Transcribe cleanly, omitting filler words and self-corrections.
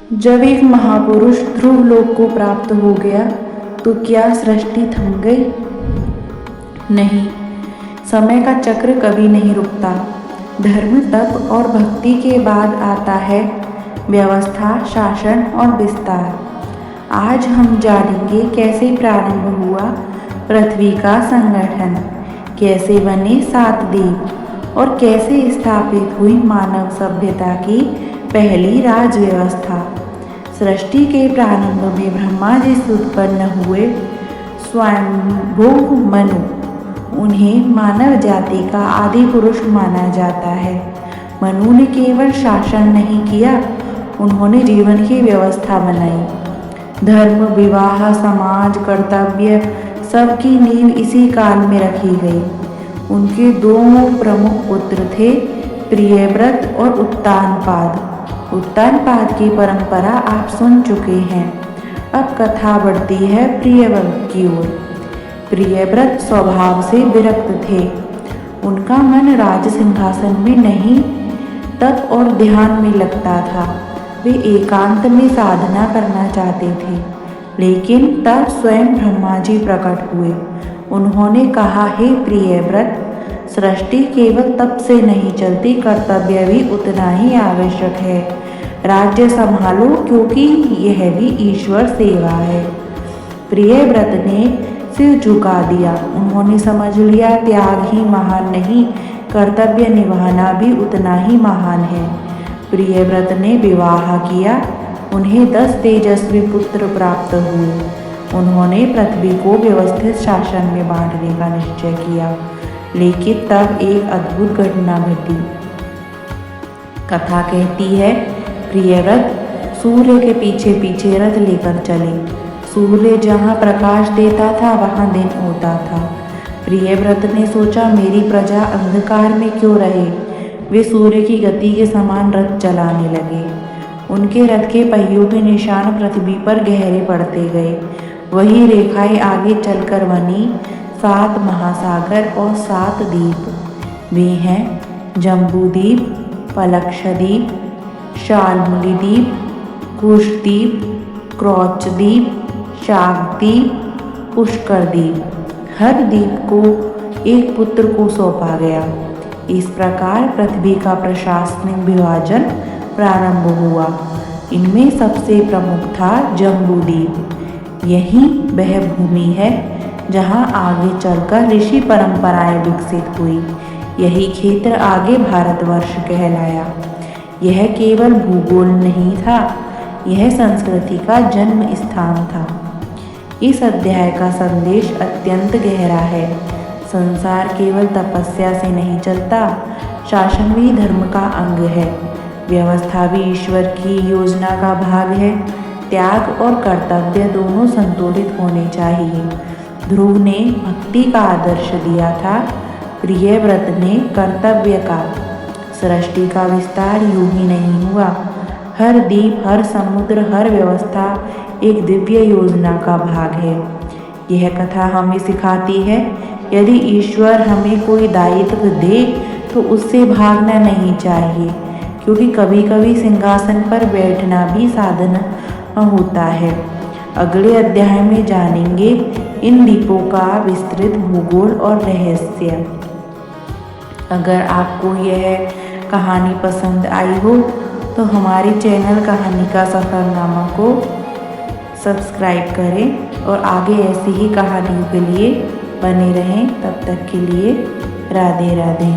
जब एक महापुरुष ध्रुव लोक को प्राप्त हो गया तो क्या सृष्टि थम गई? नहीं, समय का चक्र कभी नहीं रुकता। धर्म, तप और भक्ति के बाद आता है व्यवस्था, शासन और विस्तार। आज हम जानेंगे कैसे प्रारंभ हुआ पृथ्वी का संगठन, कैसे बने 7 द्वीप और कैसे स्थापित हुई मानव सभ्यता की पहली राज व्यवस्था। सृष्टि के प्रारंभ में ब्रह्मा जी से उत्पन्न हुए स्वयंभू मनु, उन्हें मानव जाति का आदि पुरुष माना जाता है। मनु ने केवल शासन नहीं किया, उन्होंने जीवन की व्यवस्था बनाई। धर्म, विवाह, समाज, कर्तव्य सबकी नींव इसी काल में रखी गई। उनके 2 प्रमुख पुत्र थे, प्रियव्रत और उत्तानपाद। उत्तानपाद की परंपरा आप सुन चुके हैं। अब कथा बढ़ती है प्रियव्रत की ओर। प्रियव्रत स्वभाव से विरक्त थे। उनका मन राज सिंहासन में नहीं, तप और ध्यान में लगता था। वे एकांत में साधना करना चाहते थे। लेकिन तब स्वयं ब्रह्मा जी प्रकट हुए। उन्होंने कहा, हे प्रियव्रत, सृष्टि केवल तप से नहीं चलती, कर्तव्य भी उतना ही आवश्यक है। राज्य संभालो, क्योंकि यह भी ईश्वर सेवा है। प्रियव्रत ने सिर झुका दिया। उन्होंने समझ लिया, त्याग ही महान नहीं, कर्तव्य निभाना भी उतना ही महान है। प्रियव्रत ने विवाह किया। उन्हें 10 तेजस्वी पुत्र प्राप्त हुए। उन्होंने पृथ्वी को व्यवस्थित शासन में बांटने का निश्चय किया। लेकिन तब एक अद्भुत घटना घटी। कथा कहती है, प्रियव्रत सूर्य के पीछे पीछे रथ लेकर चले। सूर्य जहाँ प्रकाश देता था वहाँ दिन होता था। प्रियव्रत ने सोचा, मेरी प्रजा अंधकार में क्यों रहे। वे सूर्य की गति के समान रथ चलाने लगे। उनके रथ के पहियों के निशान पृथ्वी पर गहरे पड़ते गए। वही रेखाएं आगे चलकर बनी 7 महासागर और 7 द्वीप। वे हैं जम्बूद्वीप, पलक्षद्वीप, शाल्मलीद्वीप, कुशद्वीप, क्रौचद्वीप, शाकद्वीप, पुष्करद्वीप। हर द्वीप को एक पुत्र को सौंपा गया। इस प्रकार पृथ्वी का प्रशासनिक विभाजन प्रारंभ हुआ। इनमें सबसे प्रमुख था जम्बूद्वीप। यही वह भूमि है जहाँ आगे चलकर ऋषि परंपराएं विकसित हुई। यही क्षेत्र आगे भारतवर्ष कहलाया। यह केवल भूगोल नहीं था, यह संस्कृति का जन्म स्थान था। इस अध्याय का संदेश अत्यंत गहरा है। संसार केवल तपस्या से नहीं चलता, शासन भी धर्म का अंग है। व्यवस्था भी ईश्वर की योजना का भाग है। त्याग और कर्तव्य दोनों संतुलित होने चाहिए। ध्रुव ने भक्ति का आदर्श दिया था, प्रियव्रत ने कर्तव्य का। सृष्टि का विस्तार यूं ही नहीं हुआ। हर द्वीप, हर समुद्र, हर व्यवस्था एक दिव्य योजना का भाग है। यह कथा हमें सिखाती है, यदि ईश्वर हमें कोई दायित्व दे तो उससे भागना नहीं चाहिए, क्योंकि कभी कभी सिंहासन पर बैठना भी साधना होता है। अगले अध्याय में जानेंगे इन द्वीपों का विस्तृत भूगोल और रहस्य। अगर आपको यह कहानी पसंद आई हो तो हमारे चैनल कहानी का सफरनामा को सब्सक्राइब करें और आगे ऐसी ही कहानियों के लिए बने रहें। तब तक के लिए राधे राधे।